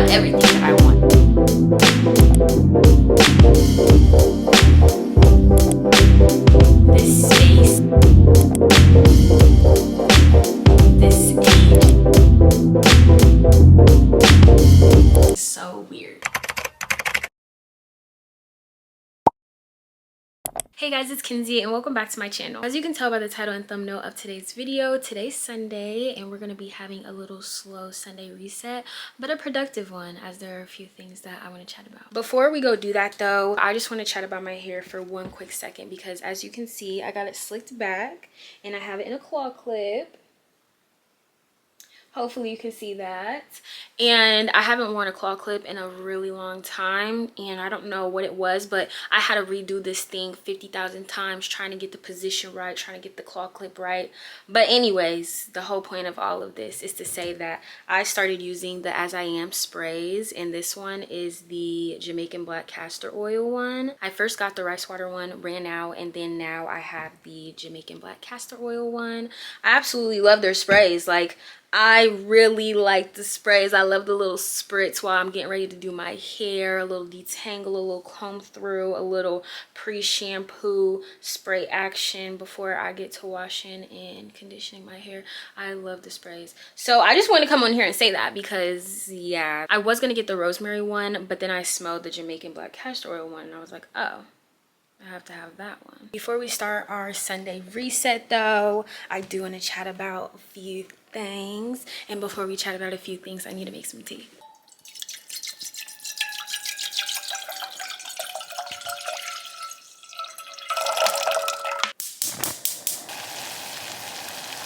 have everything that I want. This space, this age, is so weird. Hey guys, it's Kenzi and welcome back to my channel. As you can tell by the title and thumbnail of today's video, today's Sunday and we're going to be having a little slow Sunday reset, but a productive one as there are a few things that I want to chat about. Before we go do that though, I just want to chat about my hair for one quick second because as you can see, I got it slicked back and I have it in a claw clip. Hopefully you can see that. And I haven't worn a claw clip in a really long time and I don't know what it was, but I had to redo this thing 50,000 times trying to get the position right, trying to get the claw clip right. But anyways, the whole point of all of this is to say that I started using the As I Am sprays, and this one is the Jamaican black castor oil one. I first got the rice water one, ran out, and then now I have the Jamaican black castor oil one. I absolutely love their sprays. Like, I really like the sprays. I love the little spritz while I'm getting ready to do my hair, a little detangle, a little comb through, a little pre-shampoo spray action before I get to washing and conditioning my hair. I love the sprays. So I just want to come on here and say that because, yeah, I was going to get the rosemary one, but then I smelled the Jamaican black castor oil one and I was like, oh, I have to have that one. Before we start our Sunday reset though, I do want to chat about a few things. And before we chat about a few things, I need to make some tea.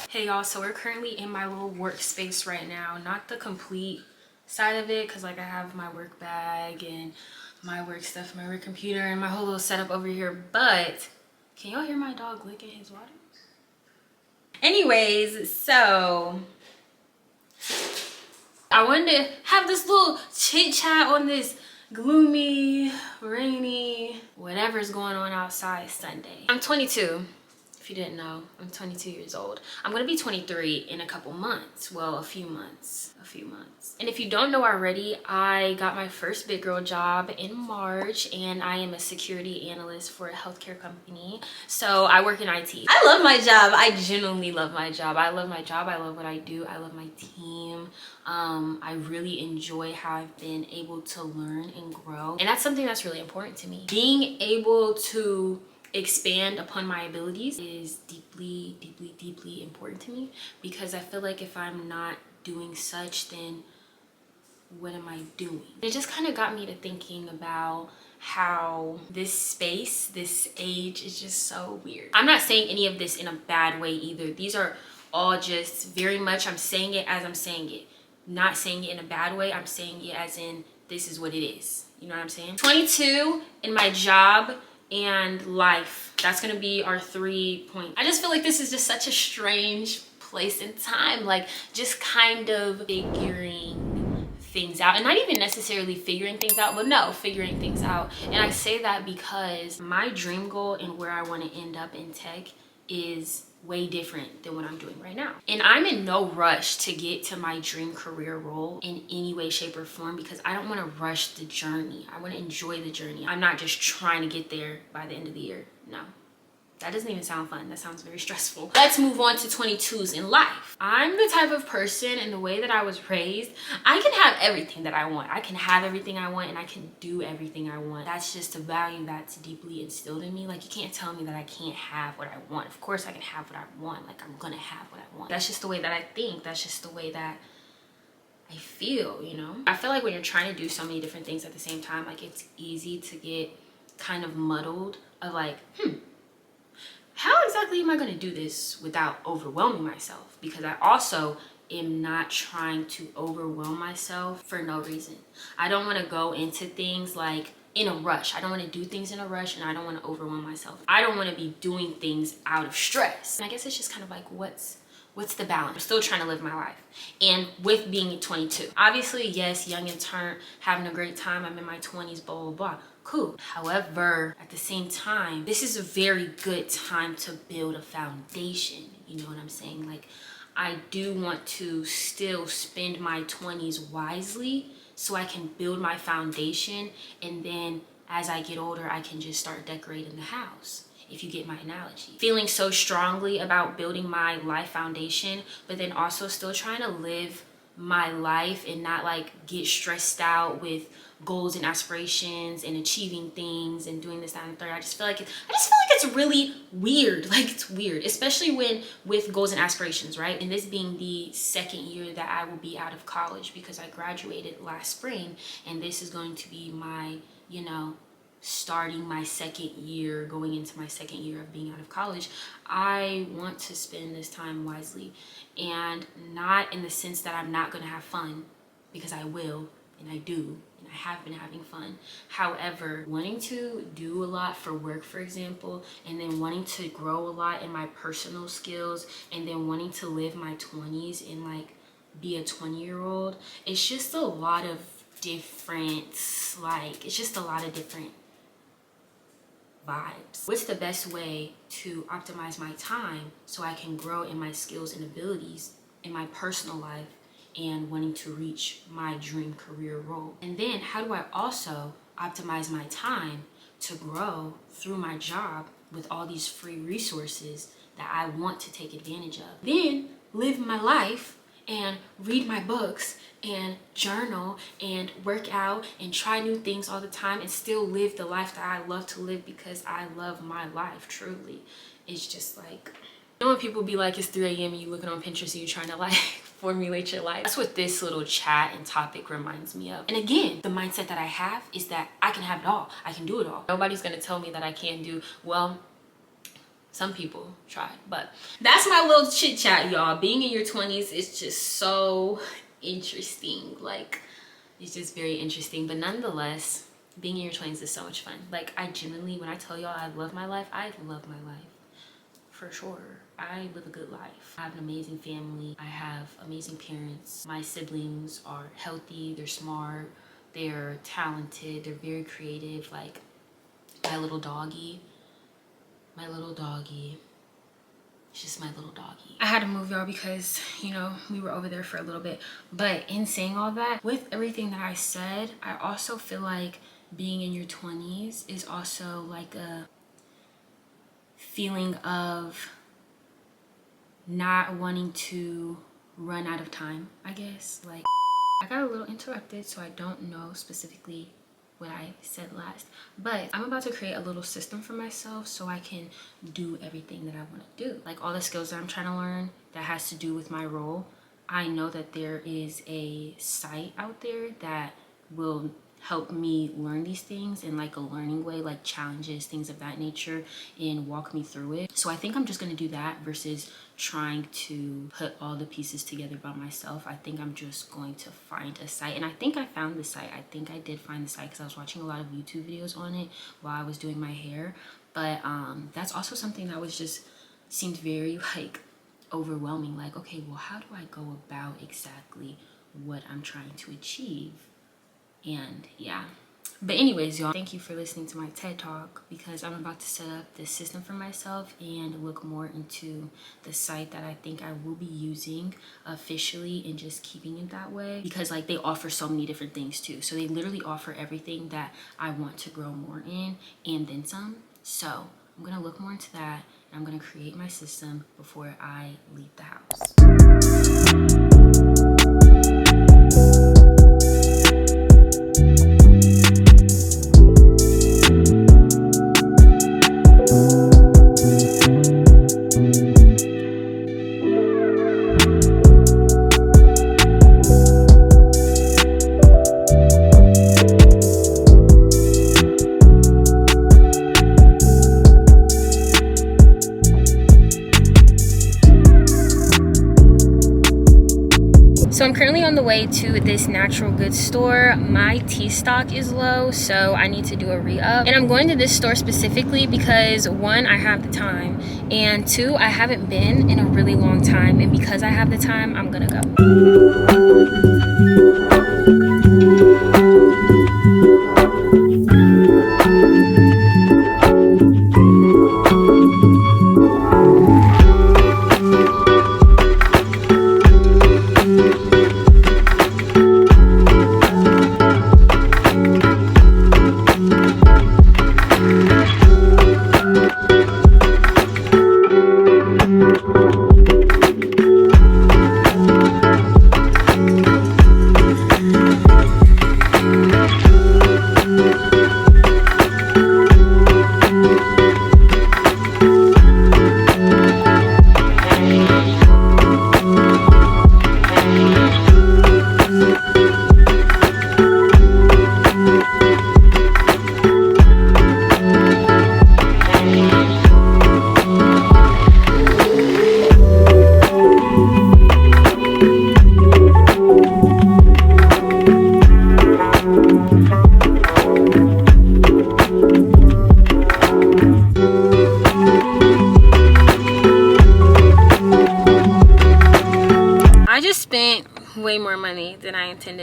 Hey y'all, so we're currently in my little workspace right now. Not the complete side of it because like I have my work bag and my work stuff, my work computer, and my whole little setup over here, but can y'all hear my dog licking his water? Anyways, so I wanted to have this little chit chat on this gloomy, rainy, whatever's going on outside Sunday. I'm 22. If you didn't know, I'm 22 years old. I'm gonna be 23 in a couple months. Well, a few months. And if you don't know already, I got my first big girl job in March and I am a security analyst for a healthcare company. So I work in IT. I love my job. I genuinely love my job. I love my job. I love what I do. I love my team. I really enjoy how I've been able to learn and grow. And that's something that's really important to me. Being able to expand upon my abilities is deeply important to me because I feel like if I'm not doing such, then what am I doing? It just kind of got me to thinking about how this space, this age is just so weird. I'm not saying any of this in a bad way either. These are all just very much, I'm saying it as I'm saying it. Not saying it in a bad way. I'm saying it as in this is what it is. You know what I'm saying? 22 in my job and life. That's gonna be our 3 points. I just feel like this is just such a strange place in time, like just kind of figuring things out, and not even necessarily figuring things out, but no, figuring things out. And I say that because my dream goal and where I want to end up in tech is way different than what I'm doing right now. And I'm in no rush to get to my dream career role in any way, shape, or form because I don't want to rush the journey. I want to enjoy the journey. I'm not just trying to get there by the end of the year. No. That doesn't even sound fun. That sounds very stressful. Let's move on to 22s in life. I'm the type of person, in the way that I was raised, I can have everything that I want. I can have everything I want and I can do everything I want. That's just a value that's deeply instilled in me. Like, you can't tell me that I can't have what I want. Of course I can have what I want. Like, I'm gonna have what I want. That's just the way that I think. That's just the way that I feel, you know? I feel like when you're trying to do so many different things at the same time, like, it's easy to get kind of muddled of like, how exactly am I going to do this without overwhelming myself? Because I also am not trying to overwhelm myself for no reason. I don't want to go into things like in a rush. I don't want to do things in a rush and I don't want to overwhelm myself. I don't want to be doing things out of stress. And I guess it's just kind of like, what's the balance? I'm still trying to live my life. And with being 22, obviously, yes, young and turn, having a great time. I'm in my 20s, blah, blah, blah. Cool. However, at the same time, this is a very good time to build a foundation. You know what I'm saying? Like, I do want to still spend my 20s wisely so I can build my foundation, and then as I get older, I can just start decorating the house, if you get my analogy. Feeling so strongly about building my life foundation, but then also still trying to live my life and not like get stressed out with goals and aspirations and achieving things and doing this, that, and the third. I just feel like it's really weird. Like, it's weird, especially when with goals and aspirations, right? And this being the second year that I will be out of college, because I graduated last spring, and this is going to be my, you know, starting my second year, going into my second year of being out of college. I want to spend this time wisely, and not in the sense that I'm not going to have fun, because I will, and I do, and I have been having fun. However, wanting to do a lot for work, for example, and then wanting to grow a lot in my personal skills, and then wanting to live my 20s and like be a 20-year-old, it's just a lot of different, like, it's just a lot of different vibes. What's the best way to optimize my time so I can grow in my skills and abilities in my personal life and wanting to reach my dream career role? And then how do I also optimize my time to grow through my job with all these free resources that I want to take advantage of? Then live my life and read my books and journal and work out and try new things all the time, and still live the life that I love to live, because I love my life truly. It's just like, you know when people be like, it's 3 a.m. and you looking on Pinterest and you're trying to like formulate your life? That's what this little chat and topic reminds me of. And again, the mindset that I have is that I can have it all. I can do it all. Nobody's gonna tell me that I can't do, well, some people try, but that's my little chit chat, y'all. Being in your 20s is just so interesting. Like, it's just very interesting. But nonetheless, being in your 20s is so much fun. Like, I genuinely, when I tell y'all I love my life, I love my life for sure. I live a good life. I have an amazing family. I have amazing parents. My siblings are healthy, they're smart, they're talented, they're very creative. Like, my little doggy, it's just my little doggy. I had to move, y'all, because, you know, we were over there for a little bit. But in saying all that, with everything that I said, I also feel like being in your 20s is also like a feeling of not wanting to run out of time, I guess. Like, I got a little interrupted, so I don't know specifically what I said last, but I'm about to create a little system for myself so I can do everything that I want to do. Like, all the skills that I'm trying to learn that has to do with my role, I know that there is a site out there that will help me learn these things in like a learning way, like challenges, things of that nature, and walk me through it. So I think I'm just going to do that versus trying to put all the pieces together by myself. I think I'm just going to find a site, and I think I found the site. I think I did find the site because I was watching a lot of YouTube videos on it while I was doing my hair. But that's also something that was just seemed very like overwhelming. Like, okay, well, how do I go about exactly what I'm trying to achieve? And yeah, but anyways, y'all, thank you for listening to my TED Talk, because I'm about to set up this system for myself and look more into the site that I think I will be using officially, and just keeping it that way, because like they offer so many different things too. So they literally offer everything that I want to grow more in and then some. So I'm gonna look more into that, and I'm gonna create my system before I leave the house. So I'm currently on the way to this natural goods store. My tea stock is low, so I need to do a re-up. And I'm going to this store specifically because, one, I have the time, and two, I haven't been in a really long time. And because I have the time, I'm gonna go.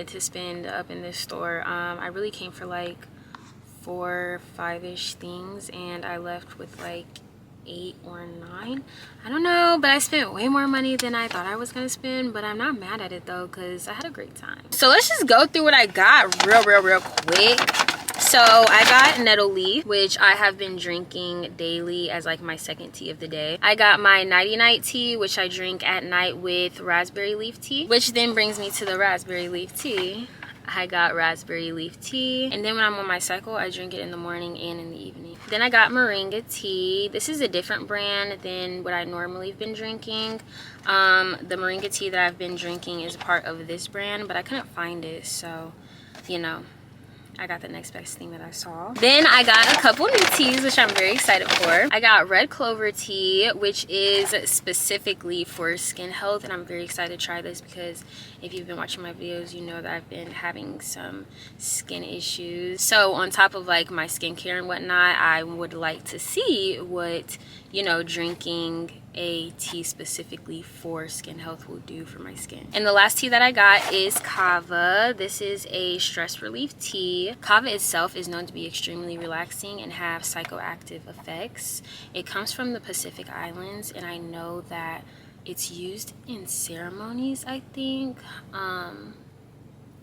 wanted to spend up in this store. I really came for like 4, 5-ish things, and I left with like 8 or 9. I don't know, but I spent way more money than I thought I was gonna spend, but I'm not mad at it though, because I had a great time. So let's just go through what I got real quick. So I got nettle leaf, which I have been drinking daily as like my second tea of the day. I got my nighty night tea, which I drink at night with raspberry leaf tea, which then brings me to the raspberry leaf tea. I got raspberry leaf tea, and then when I'm on my cycle, I drink it in the morning and in the evening. Then I got moringa tea. This is a different brand than what I normally have been drinking. The moringa tea that I've been drinking is a part of this brand, but I couldn't find it, so you know, I got the next best thing that I saw. Then I got a couple new teas, which I'm very excited for. I got red clover tea, which is specifically for skin health, and I'm very excited to try this because if you've been watching my videos, you know that I've been having some skin issues. So on top of like my skincare and whatnot, I would like to see what, you know, drinking a tea specifically for skin health will do for my skin. And the last tea that I got is kava. This is a stress relief tea. Kava itself is known to be extremely relaxing and have psychoactive effects. It comes from the Pacific Islands, and I know that it's used in ceremonies, I think,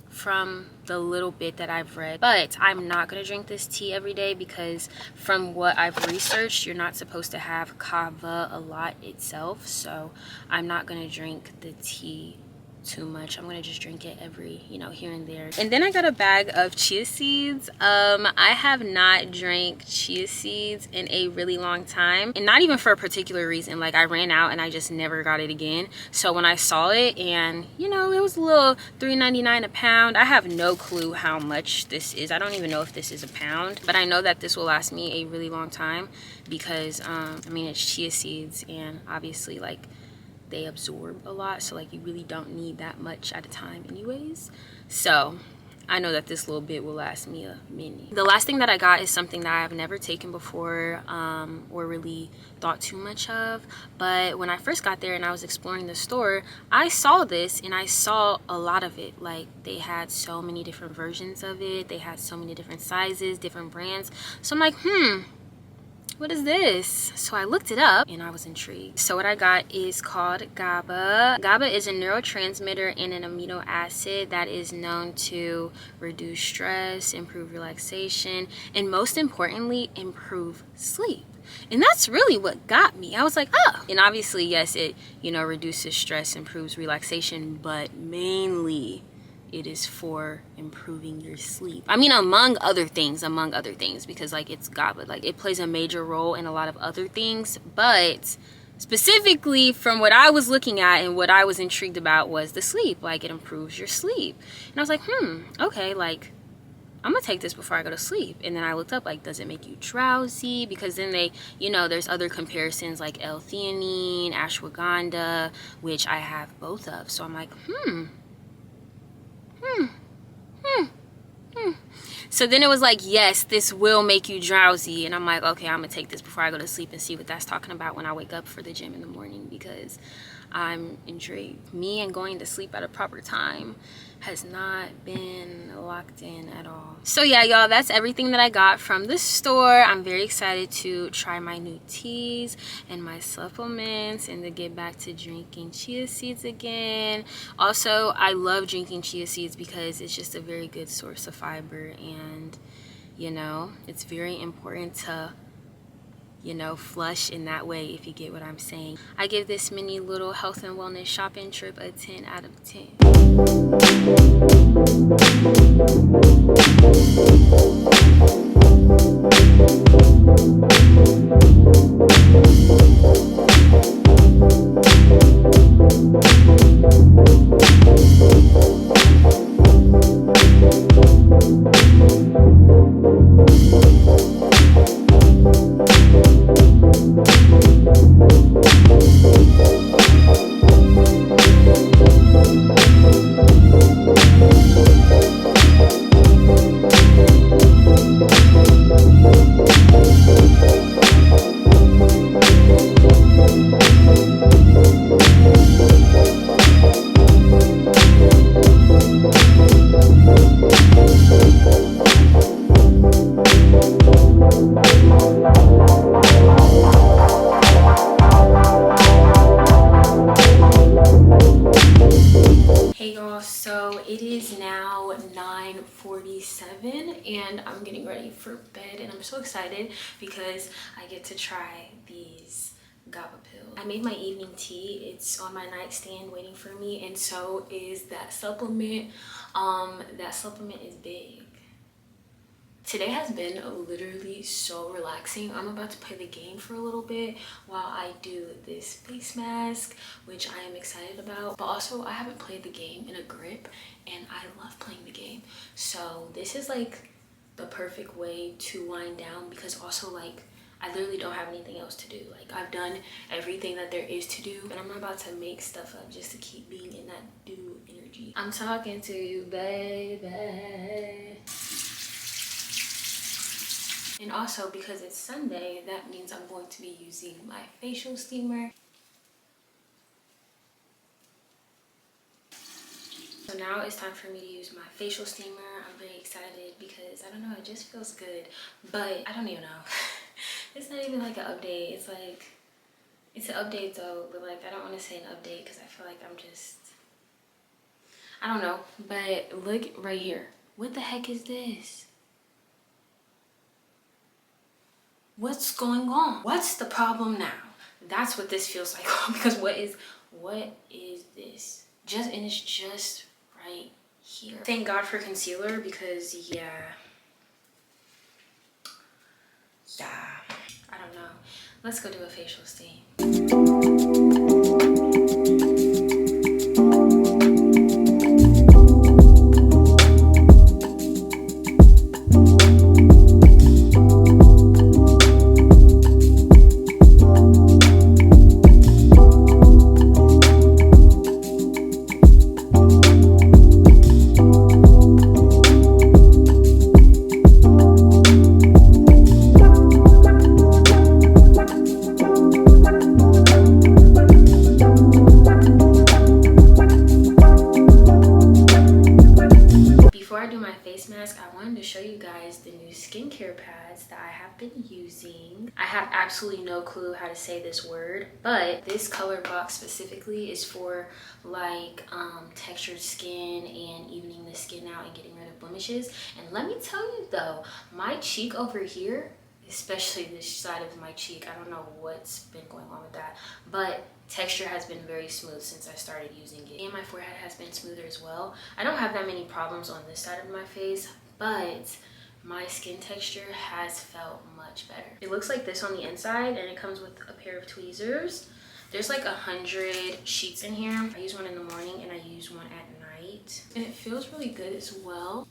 from the little bit that I've read. But I'm not gonna drink this tea every day because from what I've researched, you're not supposed to have kava a lot itself, so I'm not gonna drink the tea too much. I'm gonna just drink it every, you know, here and there. And then I got a bag of chia seeds. I have not drank chia seeds in a really long time, and not even for a particular reason. Like, I ran out and I just never got it again. So when I saw it, and you know, it was a little $3.99 a pound. I have no clue how much this is. I don't even know if this is a pound, but I know that this will last me a really long time because I mean, it's chia seeds, and obviously like they absorb a lot, so like you really don't need that much at a time anyways. So I know that this little bit will last me a minute. The last thing that I got is something that I've never taken before or really thought too much of, but when I first got there and I was exploring the store, I saw this and I saw a lot of it. Like, they had so many different versions of it, they had so many different sizes, different brands. So I'm like, what is this? So I looked it up and I was intrigued. So what I got is called GABA. GABA is a neurotransmitter and an amino acid that is known to reduce stress, improve relaxation, and most importantly, improve sleep. And that's really what got me. I was like, oh. And obviously, yes, it, you know, reduces stress, improves relaxation, but mainly it is for improving your sleep. I mean, among other things, because like it's GABA, like it plays a major role in a lot of other things, but specifically from what I was looking at and what I was intrigued about was the sleep. Like, it improves your sleep. And I was like, okay, like I'm gonna take this before I go to sleep. And then I looked up, like, does it make you drowsy? Because then they, you know, there's other comparisons like L-theanine, ashwagandha, which I have both of. So I'm like, So then it was like, yes, this will make you drowsy. And I'm like, okay, I'm gonna take this before I go to sleep and see what that's talking about when I wake up for the gym in the morning, because I'm intrigued. Me and going to sleep at a proper time has not been locked in at all. So yeah, y'all, that's everything that I got from the store. I'm very excited to try my new teas and my supplements and to get back to drinking chia seeds again. Also, I love drinking chia seeds because it's just a very good source of fiber, and you know, it's very important to, you know, flush in that way, if you get what I'm saying. I give this mini little health and wellness shopping trip a 10 out of 10. 9:47 and I'm getting ready for bed, and I'm so excited because I get to try these GABA pills. I made my evening tea. It's on my nightstand waiting for me, and so is that supplement. That supplement is big. Today has been literally so relaxing. I'm about to play the game for a little bit while I do this face mask, which I am excited about. But also, I haven't played the game in a grip, and I love playing the game. So this is like the perfect way to wind down, because also like I literally don't have anything else to do. Like, I've done everything that there is to do, and I'm about to make stuff up just to keep being in that do energy. I'm talking to you, baby. And also, because it's Sunday, that means I'm going to be using my facial steamer. So now it's time for me to use my facial steamer. I'm very excited because, I don't know, it just feels good. But I don't even know. It's not even like an update. It's like, it's an update though, but like I don't want to say an update because I feel like I'm just, I don't know. But look right here. What the heck is this? What's going on? What's the problem now? That's what this feels like. Because what is this? And it's just right here. Thank God for concealer, because yeah, I don't know. Let's go do a facial steam. Skincare pads that I have been using. I have absolutely no clue how to say this word, but this color box specifically is for like textured skin and evening the skin out and getting rid of blemishes. And let me tell you though, my cheek over here, especially this side of my cheek, I don't know what's been going on with that, but texture has been very smooth since I started using it. And my forehead has been smoother as well. I don't have that many problems on this side of my face, but my skin texture has felt much better. It looks like this on the inside, and it comes with a pair of tweezers. There's like 100 sheets in here. I use one in the morning and I use one at night, and it feels really good as well.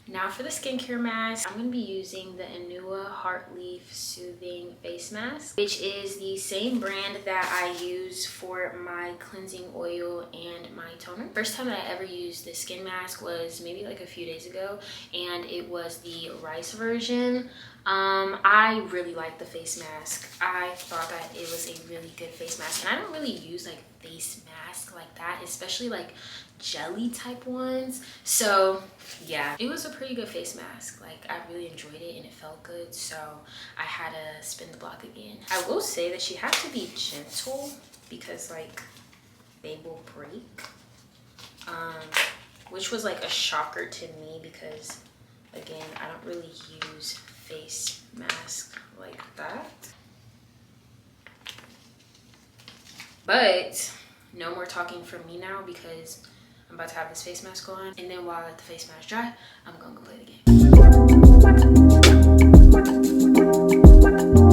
Now for the skincare mask, I'm going to be using the Anua Heartleaf Soothing Face Mask, which is the same brand that I use for my cleansing oil and my toner. First time that I ever used this skin mask was maybe like a few days ago, and it was the rice version. I really like the face mask. I thought that it was a really good face mask, and I don't really use like face mask like that, especially like jelly type ones. So yeah, it was a pretty good face mask. Like, I really enjoyed it and it felt good, so I had to spin the block again. I will say that you have to be gentle because like they will break, which was like a shocker to me because again, I don't really use face mask like that. But no more talking from me now because I'm about to have this face mask on, and then while I let the face mask dry, I'm gonna go play the game.